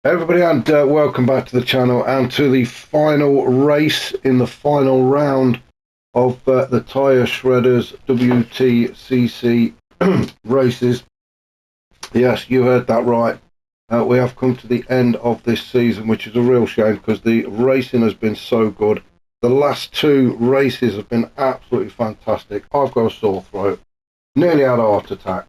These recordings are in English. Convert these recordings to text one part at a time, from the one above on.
Everybody, and welcome back to the channel and to the final race in the final round of the Tyre Shredders WTCC races. Yes, you heard that right. We have come to the end of this season, which is a real shame because the racing has been so good. The last two races have been absolutely fantastic. I've got a sore throat, nearly had a heart attack.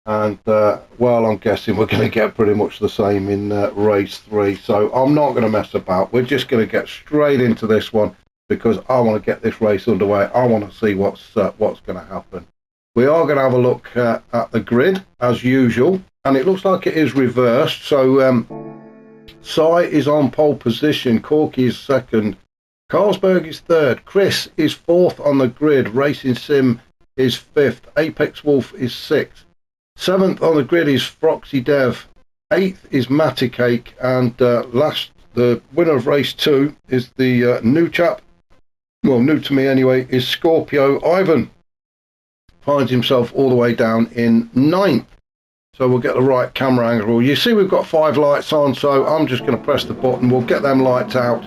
And, well, I'm guessing we're going to get pretty much the same in race 3. So I'm not going to mess about. We're just going to get straight into this one because I want to get this race underway. I want to see what's going to happen. We are going to have a look at the grid, as usual. And it looks like it is reversed. So Sai is on pole position. Corky is second. Carlsberg is third. Chris is fourth on the grid. Racing Sim is fifth. Apex Wolf is sixth. Seventh on the grid is Froxy Dev. Eighth is Matty Cake. And last, the winner of race 2 is the new chap. Well, new to me anyway, is Scorpio Ivan. Finds himself all the way down in 9th. So we'll get the right camera angle. You see we've got 5 lights on, so I'm just going to press the button. We'll get them lights out.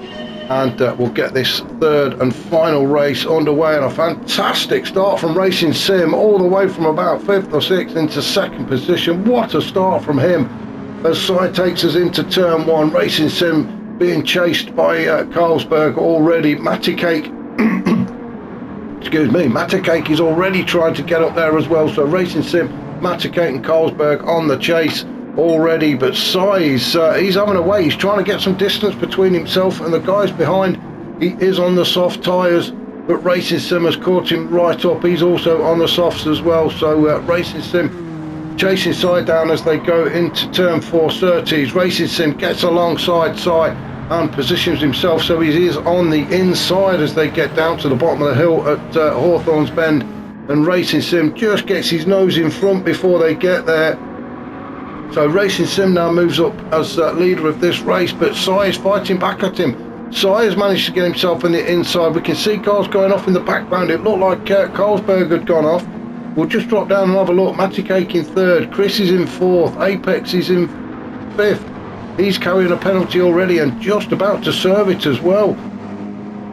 And we'll get this third and final race underway, and a fantastic start from Racing Sim, all the way from about 5th or 6th into 2nd position. What a start from him as Sai takes us into turn 1. Racing Sim being chased by Carlsberg already. Matty Cake, excuse me, Matty Cake is already trying to get up there as well. So Racing Sim, Matty Cake and Carlsberg on the chase already, but Sai he's having a way. He's trying to get some distance between himself and the guys behind. He is on the soft tyres, but Racing Sim has caught him right up. He's also on the softs as well. So Racing Sim chasing Sai down as they go into turn 4 Surtees. Racing Sim gets alongside Sai and positions himself so he is on the inside as they get down to the bottom of the hill at Hawthorne's Bend, and Racing Sim just gets his nose in front before they get there. So Racing Sim now moves up as leader of this race, but Sai is fighting back at him. Sai has managed to get himself in the inside. We can see cars going off in the background. It looked like Carlsberg had gone off. We'll just drop down and have a look. Matty Cake in 3rd. Chris is in 4th. Apex is in 5th. He's carrying a penalty already and just about to serve it as well.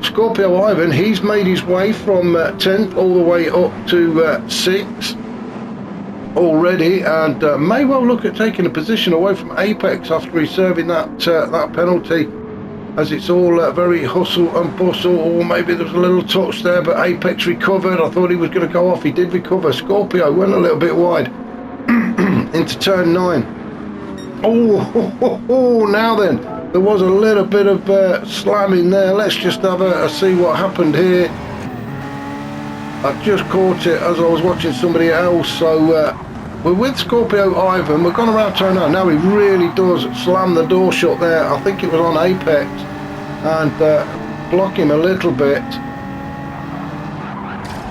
Scorpio Ivan, he's made his way from 10th all the way up to 6th. Already, and may well look at taking a position away from Apex after he's serving that penalty, as it's all very hustle and bustle. Or maybe there was a little touch there, but Apex recovered. I thought he was going to go off. He did recover. Scorpio went a little bit wide into turn 9. Oh, now then, there was a little bit of slamming there. Let's just have a see what happened here. I just caught it as I was watching somebody else. So we're with Scorpio Ivan. We've gone around turn 9. Now he really does slam the door shut there. I think it was on Apex, and block him a little bit.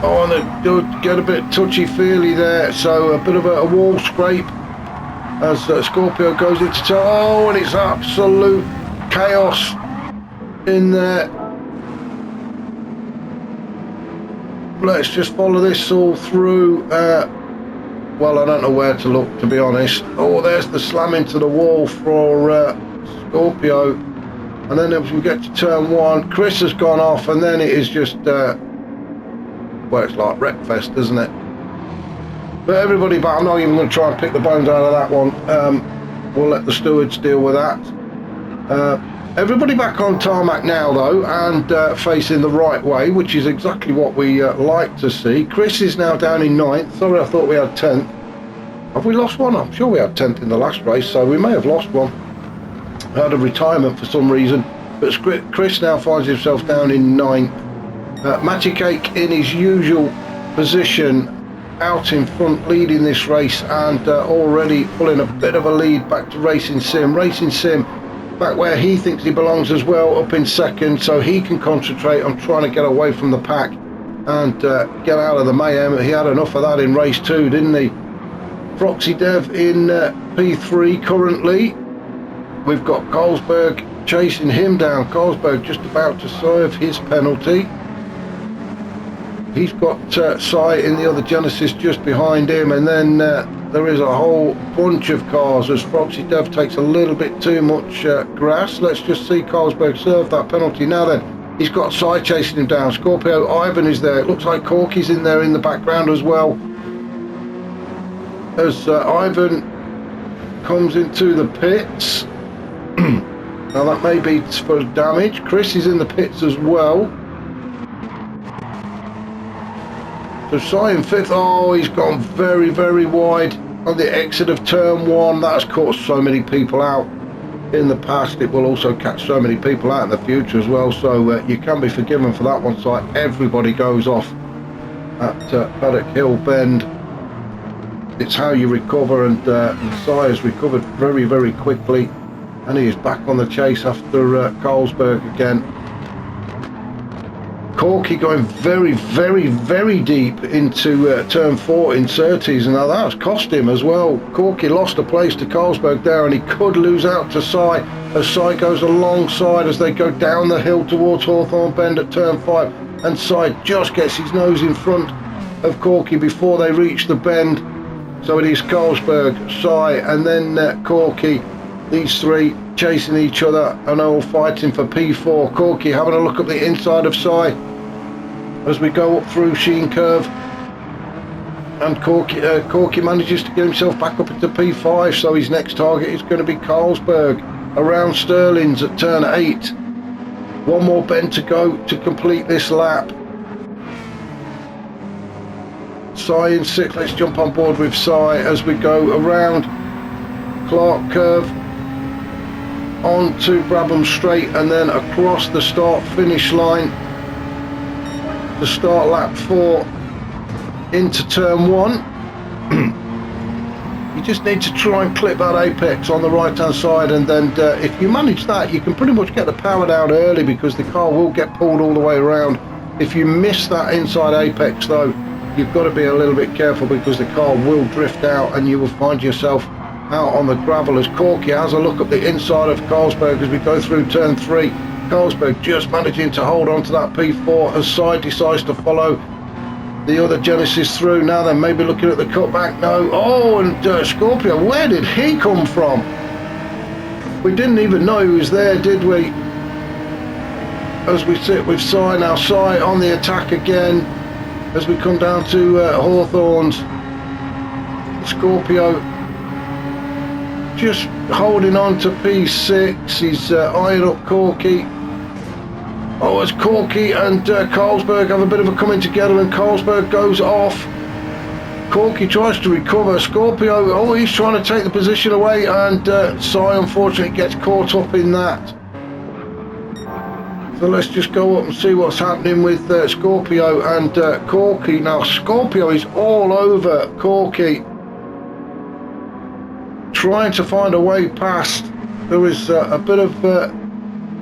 Oh, and they do get a bit touchy-feely there. So a bit of a wall scrape as Scorpio goes into turn. Oh, and it's absolute chaos in there. Let's just follow this all through. Well, I don't know where to look, to be honest. Oh, there's the slam into the wall for Scorpio. And then as we get to turn 1, Chris has gone off, and then it is just, well, it's like Wreckfest, isn't it? But everybody back. I'm not even going to try and pick the bones out of that one. We'll let the stewards deal with that. Everybody back on tarmac now, though, and facing the right way, which is exactly what we like to see. Chris is now down in 9th. Sorry, I thought we had 10th. Have we lost one? I'm sure we had 10th in the last race, so we may have lost one. I had a retirement for some reason, but Chris now finds himself down in 9th. Matty Cake in his usual position, out in front, leading this race, and already pulling a bit of a lead back to Racing Sim. Racing Sim back where he thinks he belongs as well, up in 2nd, so he can concentrate on trying to get away from the pack and get out of the mayhem. He had enough of that in race 2, didn't he? Froxy Dev in P3 currently. We've got Carlsberg chasing him down. Carlsberg just about to serve his penalty. He's got Sai in the other Genesis just behind him, and then the there is a whole bunch of cars as Foxy Dev takes a little bit too much grass. Let's just see Carlsberg serve that penalty. Now then, he's got Cy chasing him down. Scorpio Ivan is there. It looks like Corky's in there in the background as well. As Ivan comes into the pits. Now that may be for damage. Chris is in the pits as well. So Cy in 5th. Oh, he's gone very, very wide on the exit of turn 1. That's caught so many people out in the past. It will also catch so many people out in the future as well. So you can be forgiven for that one, Cy. Everybody goes off at Paddock Hill Bend. It's how you recover, and Cy has recovered very, very quickly. And he is back on the chase after Carlsberg again. Corky going very, very, very deep into turn 4 in Surtees, and now that's cost him as well. Corky lost a place to Carlsberg there, and he could lose out to Cy as Cy goes alongside as they go down the hill towards Hawthorne Bend at turn 5, and Cy just gets his nose in front of Corky before they reach the bend. So it is Carlsberg, Cy, and then Corky. These three chasing each other and all fighting for P4. Corky having a look at the inside of Cy as we go up through Sheen Curve, and Corky manages to get himself back up into P5. So his next target is going to be Carlsberg around Sterling's at turn 8. One more bend to go to complete this lap. Cy in 6th. Let's jump on board with Cy as we go around Clark Curve onto Brabham Straight and then across the start finish line to start lap 4 into turn 1. You just need to try and clip that apex on the right hand side, and then if you manage that, you can pretty much get the power down early because the car will get pulled all the way around. If you miss that inside apex though, you've got to be a little bit careful because the car will drift out and you will find yourself out on the gravel as Corky has a look at the inside of Carlsberg as we go through turn 3. Carlsberg just managing to hold on to that P4 as Cy decides to follow the other Genesis through. Now then, maybe looking at the cutback. No. Oh, and Scorpio, where did he come from? We didn't even know he was there, did we? As we sit with Cy now. Cy on the attack again as we come down to Hawthorne's. Scorpio just holding on to P6. He's eyeing up Corky. Oh, as Corky and Carlsberg have a bit of a coming together, and Carlsberg goes off. Corky tries to recover. Scorpio, oh, he's trying to take the position away, and Cy unfortunately gets caught up in that. So let's just go up and see what's happening with Scorpio and Corky. Now Scorpio is all over Corky, trying to find a way past. There is a bit of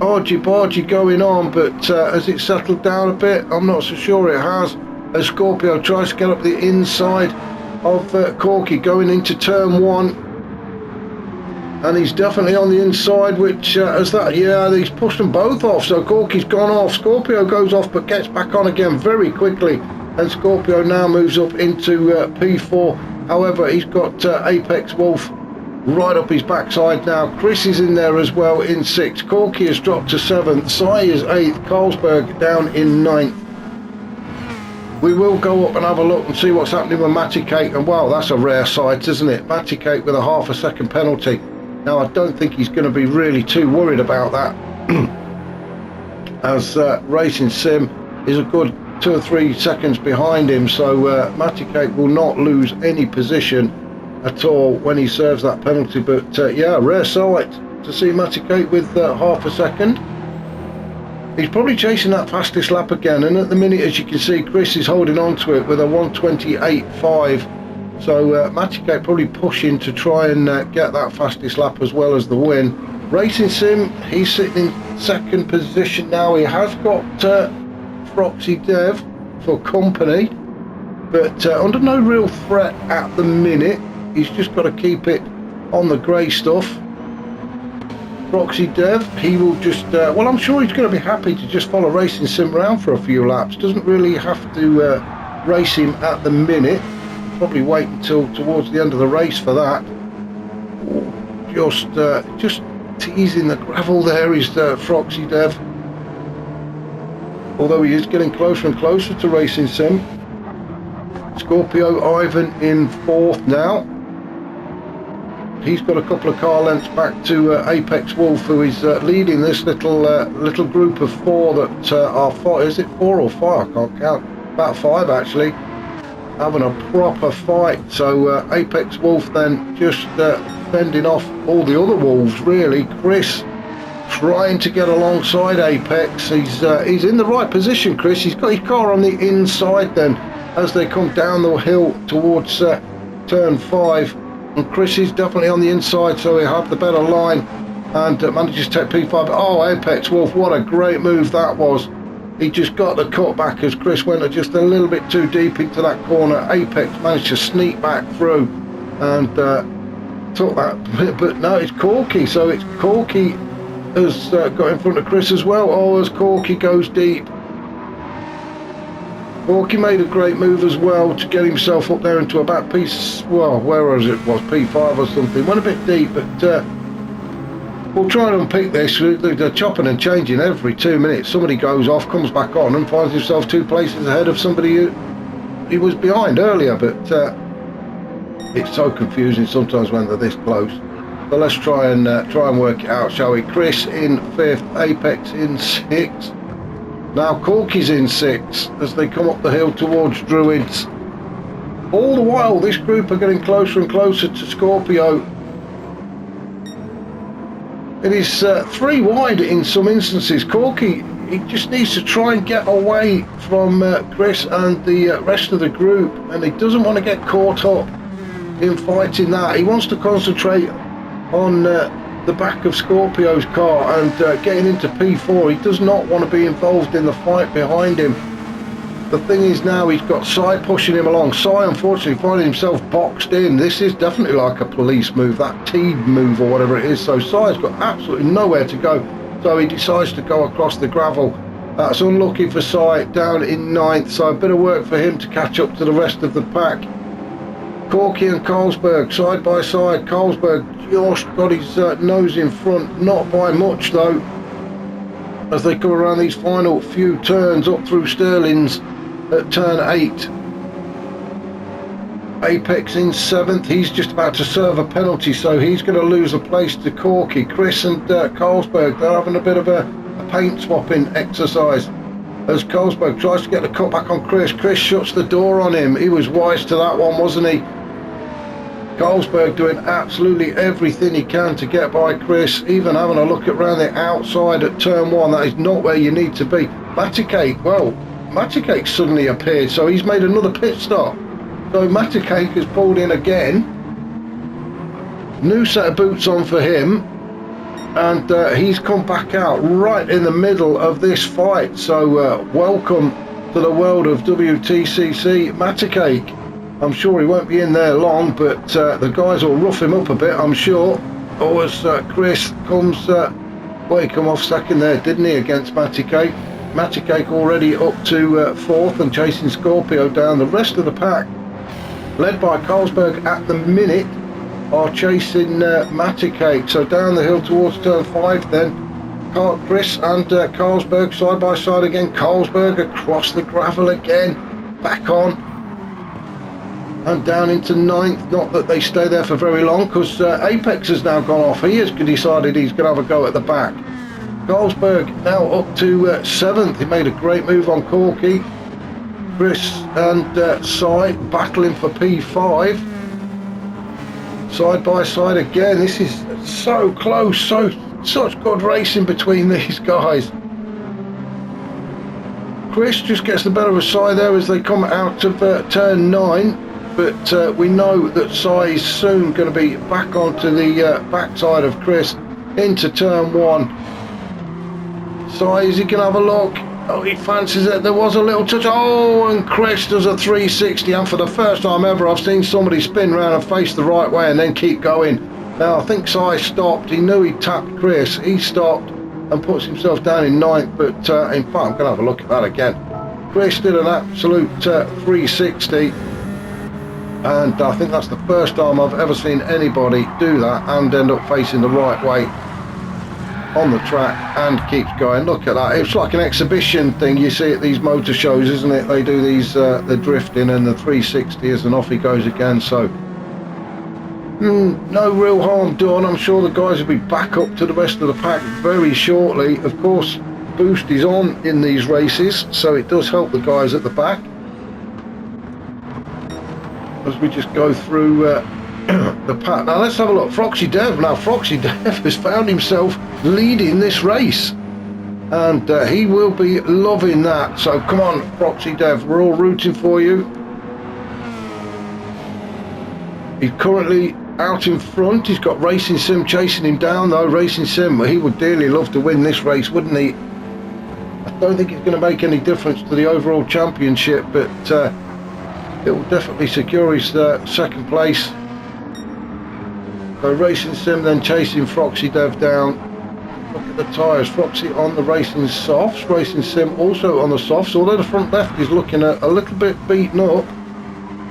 argy-bargy going on, but has it settled down a bit? I'm not so sure it has, as Scorpio tries to get up the inside of Corky going into turn 1, and he's definitely on the inside, which as that, yeah, he's pushed them both off. So Corky's gone off, Scorpio goes off but gets back on again very quickly, and Scorpio now moves up into P4. However, he's got Apex Wolf right up his backside now. Chris is in there as well in 6th. Corky has dropped to 7th. Cy is 8th. Carlsberg down in 9th. We will go up and have a look and see what's happening with Matty Cake, and wow, that's a rare sight, isn't it? Matty Cake with a ½ a second penalty. Now I don't think he's going to be really too worried about that as Racing Sim is a good 2 or 3 seconds behind him, so Matty Cake will not lose any position at all when he serves that penalty. But yeah, rare sight to see Matty Cake with ½ a second. He's probably chasing that fastest lap again, and at the minute, as you can see, Chris is holding on to it with a 1:28.5. So Matty Cake probably pushing to try and get that fastest lap as well as the win. Racing Sim, he's sitting in 2nd position now. He has got Foxy Dev for company, but under no real threat at the minute. He's just got to keep it on the grey stuff. Foxy Dev, he will just, well, I'm sure he's going to be happy to just follow Racing Sim around for a few laps. Doesn't really have to race him at the minute. probably wait until towards the end of the race for that. Just teasing the gravel there is Froxy Dev. Although he is getting closer and closer to Racing Sim. Scorpio Ivan in 4th now. He's got a couple of car lengths back to Apex Wolf, who is leading this little group of 4 that are 4, is it 4 or 5? I can't count. About 5 actually. Having a proper fight. So Apex Wolf then just fending off all the other wolves really. Chris trying to get alongside Apex. He's in the right position, Chris. He's got his car on the inside then as they come down the hill towards turn 5, and Chris is definitely on the inside, so he'll have the better line and manages to take P5. Oh, Apex Wolf, what a great move that was. He just got the cut back as Chris went just a little bit too deep into that corner. Apex managed to sneak back through and took that, but no, it's Corky, so it's Corky has got in front of Chris as well. Oh, as Corky goes deep. Corky made a great move as well to get himself up there into about well, where was it? Was P5 or something? Went a bit deep, but we'll try and unpick this. They're chopping and changing every 2 minutes. Somebody goes off, comes back on, and finds himself 2 places ahead of somebody who he was behind earlier. But it's so confusing sometimes when they're this close. So let's try and work it out, shall we? Chris in 5th, Apex in 6th. Now Corky's in 6th as they come up the hill towards Druids. All the while this group are getting closer and closer to Scorpio. It is 3 wide in some instances. Corky, he just needs to try and get away from Chris and the rest of the group, and he doesn't want to get caught up in fighting that. He wants to concentrate on the back of Scorpio's car and getting into P4. He does not want to be involved in the fight behind him. The thing is now he's got Sai pushing him along. Sai unfortunately finding himself boxed in. This is definitely like a police move, that T move or whatever it is. So Sai's got absolutely nowhere to go. So he decides to go across the gravel. That's unlucky for Sai, down in 9th. So a bit of work for him to catch up to the rest of the pack. Corky and Carlsberg side by side. Carlsberg just got his nose in front, not by much though, as they come around these final few turns up through Stirling's at turn 8. Apex in 7th. He's just about to serve a penalty, so he's going to lose a place to Corky. Chris and Carlsberg, they're having a bit of a paint swapping exercise as Carlsberg tries to get the cut back on Chris. Chris shuts the door on him. He was wise to that one, wasn't he? Carlsberg doing absolutely everything he can to get by Chris, even having a look around the outside at turn 1. That is not where you need to be. Maticake, well, Maticake suddenly appeared, so he's made another pit stop. So Maticake has pulled in again. New set of boots on for him, and he's come back out right in the middle of this fight. So welcome to the world of WTCC. Maticake, I'm sure he won't be in there long, but the guys will rough him up a bit, I'm sure. Oh, as Chris comes, well, he come off second there, didn't he, against Maticake. Maticake already up to 4th and chasing Scorpio down. The rest of the pack, led by Carlsberg at the minute, are chasing Maticake. So down the hill towards turn 5 then. Chris and Carlsberg side by side again. Carlsberg across the gravel again, back on. And down into 9th, not that they stay there for very long, because Apex has now gone off. He has decided he's going to have a go at the back. Carlsberg now up to 7th. He made a great move on Corky. Chris and Sai battling for P5. Side by side again. This is so close, such good racing between these guys. Chris just gets the better of Sai there as they come out of turn 9. But we know that Sai is soon going to be back onto the backside of Chris into turn 1. Sai, is he going to have a look? Oh, he fancies it. There was a little touch. Oh, and Chris does a 360. And for the first time ever, I've seen somebody spin round and face the right way and then keep going. Now, I think Sai stopped. He knew he tapped Chris. He stopped and puts himself down in 9th. But in fact, I'm going to have a look at that again. Chris did an absolute 360. and I think that's the first time I've ever seen anybody do that and end up facing the right way on the track and keeps going. Look at that. It's like an exhibition thing you see at these motor shows, isn't it? They do these the drifting and the 360s, and off he goes again. So no real harm done. I'm sure the guys will be back up to the rest of the pack very shortly. Of course, boost is on in these races, so it does help the guys at the back as we just go through the pack. Now let's have a look. Froxy Dev. Now Froxy Dev has found himself leading this race, and he will be loving that. So come on, Froxy Dev, we're all rooting for you. He's currently out in front. He's got Racing Sim chasing him down though. Racing Sim, he would dearly love to win this race, wouldn't he? I don't think it's going to make any difference to the overall championship, but it will definitely secure his second place. So Racing Sim then chasing Froxy Dev down. Look at the tyres. Froxy on the Racing Softs. Racing Sim also on the Softs, although the front left is looking a little bit beaten up.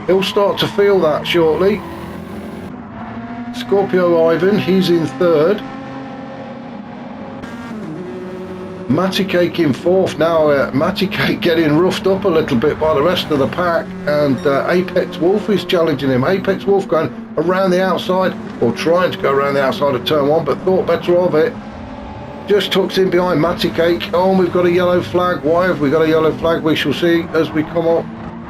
He'll start to feel that shortly. Scorpio Ivan, he's in third. Matty Cake in fourth. Now Matty Cake getting roughed up a little bit by the rest of the pack, and Apex Wolf is challenging him. Apex Wolf going around the outside, or trying to go around the outside of turn one, but thought better of it. Just tucks in behind Matty Cake. Oh, and we've got a yellow flag. Why have we got a yellow flag? We shall see as we come up.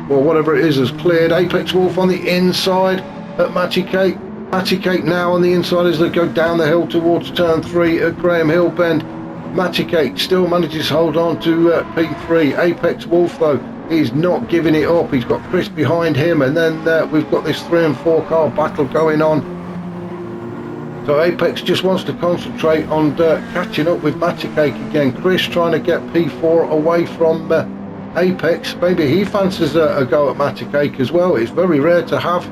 Well, whatever it is has cleared. Apex Wolf on the inside at Matty Cake. Matty Cake now on the inside as they go down the hill towards turn 3 at Graham Hill Bend. Matty Cake still manages to hold on to P3. Apex Wolf though, he's not giving it up. He's got Chris behind him, and then we've got this 3 and 4 car battle going on. So Apex just wants to concentrate on catching up with Matty Cake again. Chris trying to get P4 away from Apex. Maybe he fancies a go at Matty Cake as well. It's very rare to have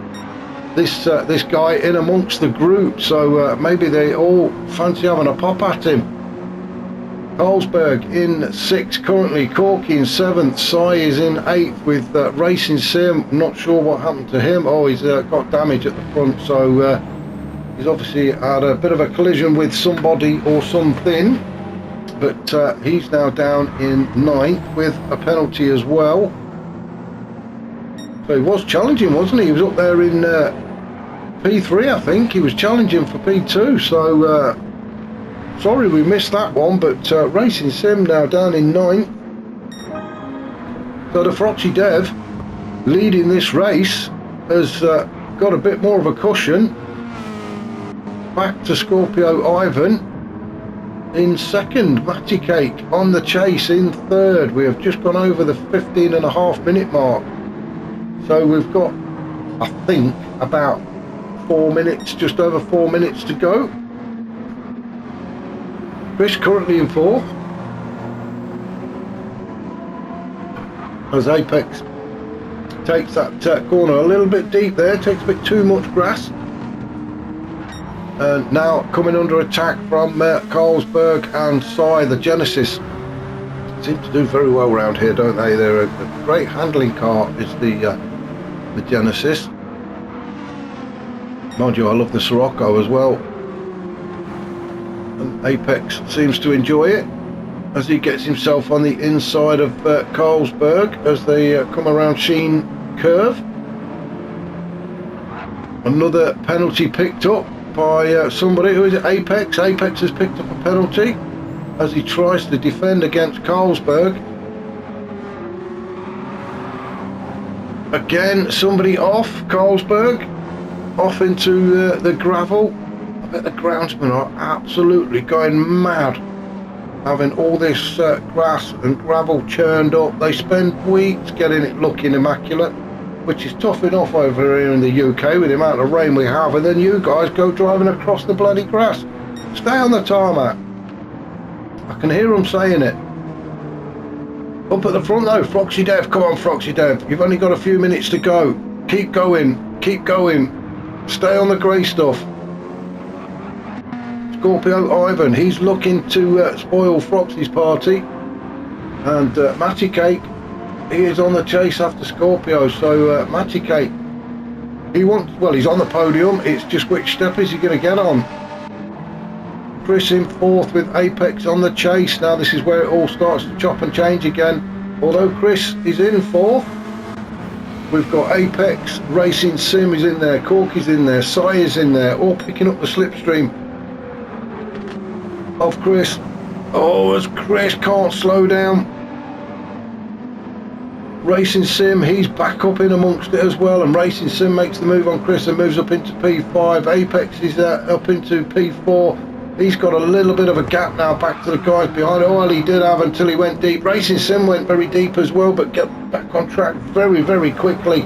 this guy in amongst the group, so maybe they all fancy having a pop at him. Carlsberg in 6th currently, Corky in 7th, Sai is in 8th with Racing Sim. Not sure what happened to him. Oh, he's got damage at the front, so he's obviously had a bit of a collision with somebody or something, but he's now down in 9th with a penalty as well. So he was challenging, wasn't he? He was up there in P3, I think. He was challenging for P2, so sorry we missed that one, but Racing Sim now down in 9th. So the Froxy Dev leading this race has got a bit more of a cushion. Back to Scorpio Ivan in 2nd. Matty Cake on the chase in 3rd. We have just gone over the 15.5 minute mark. So we've got, I think, about 4 minutes, just over 4 minutes to go. Chris currently in 4th. As Apex takes that corner a little bit deep there, takes a bit too much grass. And now coming under attack from Carlsberg and Sai, the Genesis. Seem to do very well around here, don't they? They're a great handling car, is the Genesis. Mind you, I love the Sirocco as well. And Apex seems to enjoy it as he gets himself on the inside of Carlsberg as they come around Sheen Curve. Another penalty picked up by somebody. Who is it? Apex. Apex has picked up a penalty as he tries to defend against Carlsberg. Again, somebody off. Carlsberg off into the gravel. I bet the groundsmen are absolutely going mad having all this grass and gravel churned up. They spend weeks getting it looking immaculate, which is tough enough over here in the UK with the amount of rain we have, and then you guys go driving across the bloody grass. Stay on the tarmac. I can hear them saying it. Up at the front though, Froxy Dev, come on Froxy Dev, you've only got a few minutes to go. Keep going, keep going. Stay on the grey stuff. Scorpio Ivan, he's looking to spoil Froxy's party. And Matty Cake, he is on the chase after Scorpio, so Matty Cake He wants, well, he's on the podium. It's just which step is he going to get on? Chris in 4th with Apex on the chase. Now this is where it all starts to chop and change again. Although Chris is in 4th, we've got Apex, Racing Sim is in there, Corky's in there, Sai is in there, all picking up the slipstream of Chris. Oh, as Chris can't slow down. Racing Sim, he's back up in amongst it as well, and Racing Sim makes the move on Chris and moves up into P5. Apex is up into P4. He's got a little bit of a gap now back to the guys behind. Oh, well, he did have until he went deep. Racing Sim went very deep as well, but get back on track very, very quickly.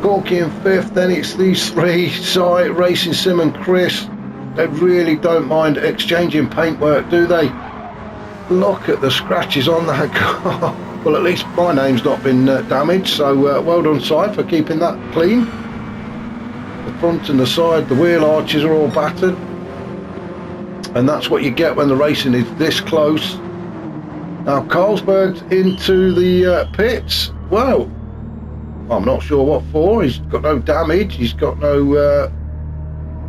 Corky in 5th, then it's these three, Sai, Racing Sim and Chris. They really don't mind exchanging paintwork, do they? Look at the scratches on that car. Well, at least my name's not been damaged, so well done, Si, for keeping that clean. The front and the side, the wheel arches are all battered. And that's what you get when the racing is this close. Now, Carlsberg's into the pits. Well, I'm not sure what for. He's got no damage. He's got no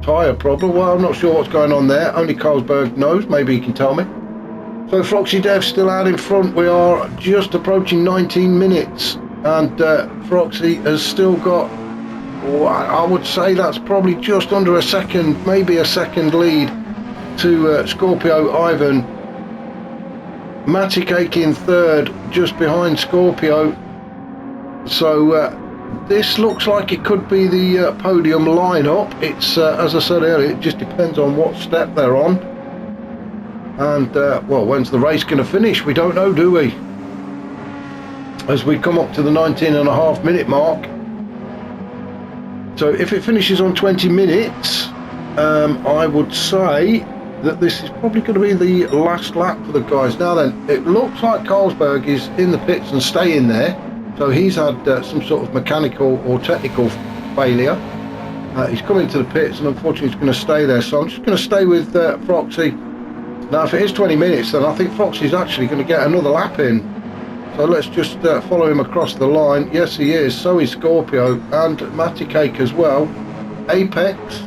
tyre problem. Well, I'm not sure what's going on there. Only Carlsberg knows. Maybe he can tell me. So Froxy Dev's still out in front. We are just approaching 19 minutes, and Froxy has still got, oh, I would say that's probably just under a second, maybe a second lead to Scorpio Ivan. Matty Cake in 3rd, just behind Scorpio. So this looks like it could be the podium lineup. It's as I said earlier, it just depends on what step they're on. And well, when's the race going to finish? We don't know, do we? As we come up to the 19.5 minute mark. So if it finishes on 20 minutes, I would say that this is probably going to be the last lap for the guys. Now then, it looks like Carlsberg is in the pits and staying there. So he's had some sort of mechanical or technical failure. He's come into the pits and unfortunately he's going to stay there. So I'm just going to stay with Froxy. Now if it is 20 minutes, then I think Froxy's actually going to get another lap in. So let's just follow him across the line. Yes, he is. So is Scorpio and Matty Cake as well. Apex,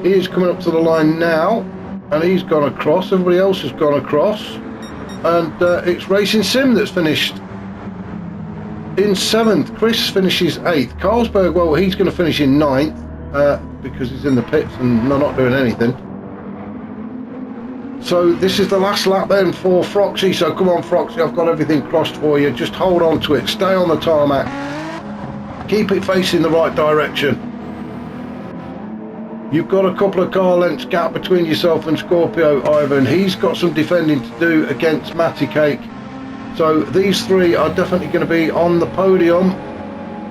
he is coming up to the line now, and he's gone across. Everybody else has gone across, and it's Racing Sim that's finished in 7th. Chris finishes 8th. Carlsberg, well, he's going to finish in 9th because he's in the pits and they're not doing anything. So this is the last lap then for Froxy. So come on, Froxy, I've got everything crossed for you. Just hold on to it. Stay on the tarmac. Keep it facing the right direction. You've got a couple of car lengths gap between yourself and Scorpio Ivan. He's got some defending to do against Matty Cake. So these three are definitely going to be on the podium.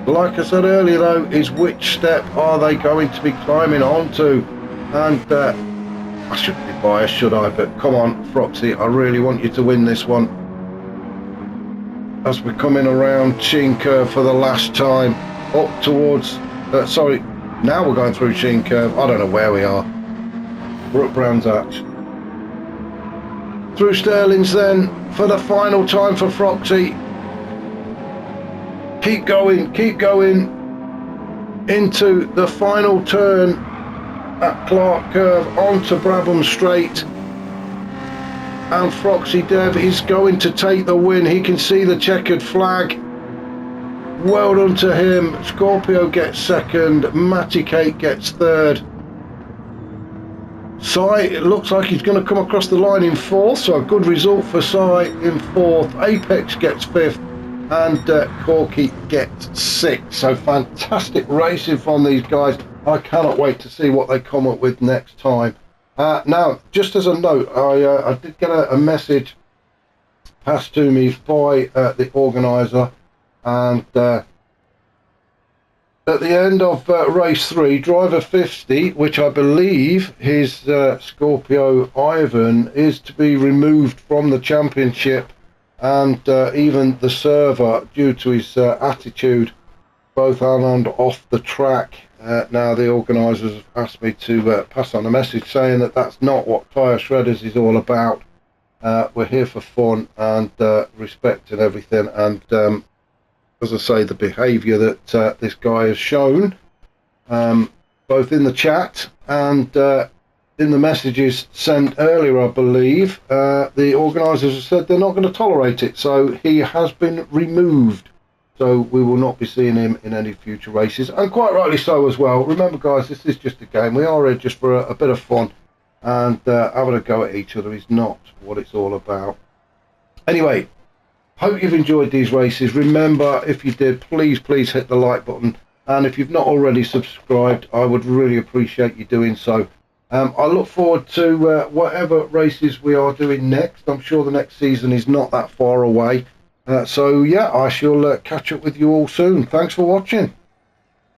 Like I said earlier though, is which step are they going to be climbing onto? And I shouldn't be biased, should I? But come on, Froxy, I really want you to win this one. As we're coming around Sheen Curve for the last time, up towards, sorry, now we're going through Sheen Curve. I don't know where we are. We're at Brands Hatch. Through Sterling's then, for the final time for Froxy. Keep going, into the final turn at Clark Curve onto Brabham Straight, and Froxy Dev is going to take the win. He can see the checkered flag. Well done to him. Scorpio gets 2nd, Matty Cake gets 3rd. Sai, it looks like he's going to come across the line in 4th, so a good result for Sai in 4th. Apex gets 5th, and Corky gets 6th. So fantastic racing from these guys. I cannot wait to see what they come up with next time. Now, just as a note, I did get a message passed to me by the organiser, and at the end of race 3, driver 50, which I believe his Scorpio Ivan, is to be removed from the championship, and even the server, due to his attitude both on and off the track. Now the organisers have asked me to pass on a message saying that that's not what Tyre Shredders is all about. We're here for fun and respect and everything, and as I say, the behaviour that this guy has shown, both in the chat and in the messages sent earlier, I believe, the organisers have said they're not going to tolerate it. So he has been removed. So we will not be seeing him in any future races, and quite rightly so as well. Remember, guys, this is just a game. We are here just for a bit of fun, and having a go at each other is not what it's all about. Anyway, hope you've enjoyed these races. Remember, if you did, please hit the like button, and if you've not already subscribed, I would really appreciate you doing so. I look forward to whatever races we are doing next. I'm sure the next season is not that far away. So yeah, I shall catch up with you all soon. Thanks for watching.